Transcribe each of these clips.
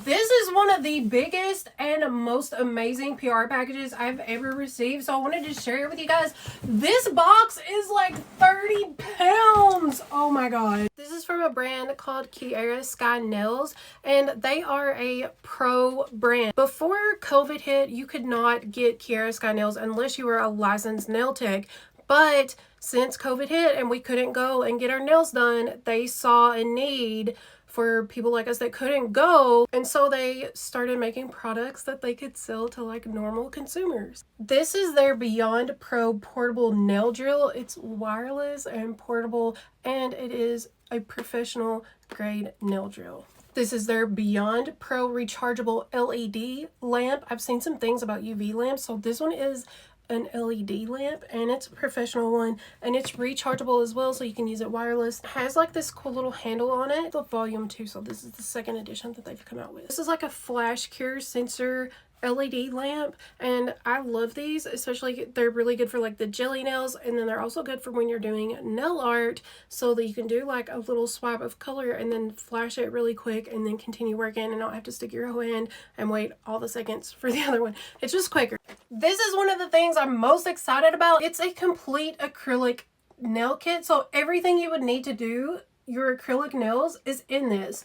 This is one of the biggest and most amazing PR packages I've ever received. So I wanted to share it with you guys. This box is like 30 pounds. Oh my God. This is from a brand called Kiara Sky Nails, and they are a pro brand. Before COVID hit, you could not get Kiara Sky Nails unless you were a licensed nail tech. But since COVID hit and we couldn't go and get our nails done, they saw a need for people like us that couldn't go, and so they started making products that they could sell to like normal consumers. This is their Beyond Pro portable nail drill. It's wireless and portable, and it is a professional grade nail drill. This is their Beyond Pro rechargeable LED lamp. I've seen some things about UV lamps, so this one is an LED lamp, and it's a professional one, and it's rechargeable as well, so you can use it wireless. It has like this cool little handle on it. The volume 2, so this is the second edition that they've come out with. This is like a flash cure sensor LED lamp, and I love these, especially they're really good for like the jelly nails, and then they're also good for when you're doing nail art, so that you can do like a little swipe of color and then flash it really quick and then continue working and not have to stick your whole hand and wait all the seconds for the other one. It's just quicker. This is one of the things I'm most excited about. It's a complete acrylic nail kit, so everything you would need to do your acrylic nails is in this.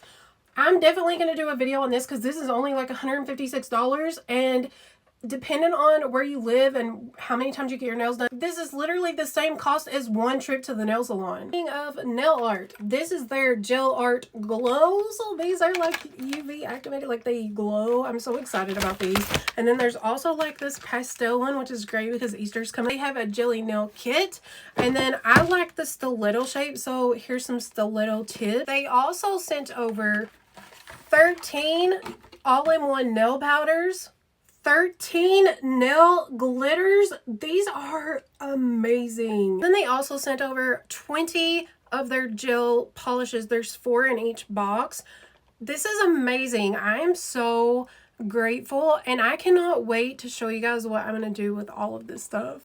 I'm definitely going to do a video on this because this is only like $156, and depending on where you live and how many times you get your nails done, this is literally the same cost as one trip to the nail salon. Speaking of nail art, this is their Gel Art Glow. So these are like UV activated, like they glow. I'm so excited about these. And then there's also like this pastel one, which is great because Easter's coming. They have a jelly nail kit, and then I like the stiletto shape, so here's some stiletto tips. They also sent over 13 all-in-one nail powders, 13 nail glitters. These are amazing. Then they also sent over 20 of their gel polishes. There's 4 in each box. This is amazing. I am so grateful, and I cannot wait to show you guys what I'm going to do with all of this stuff.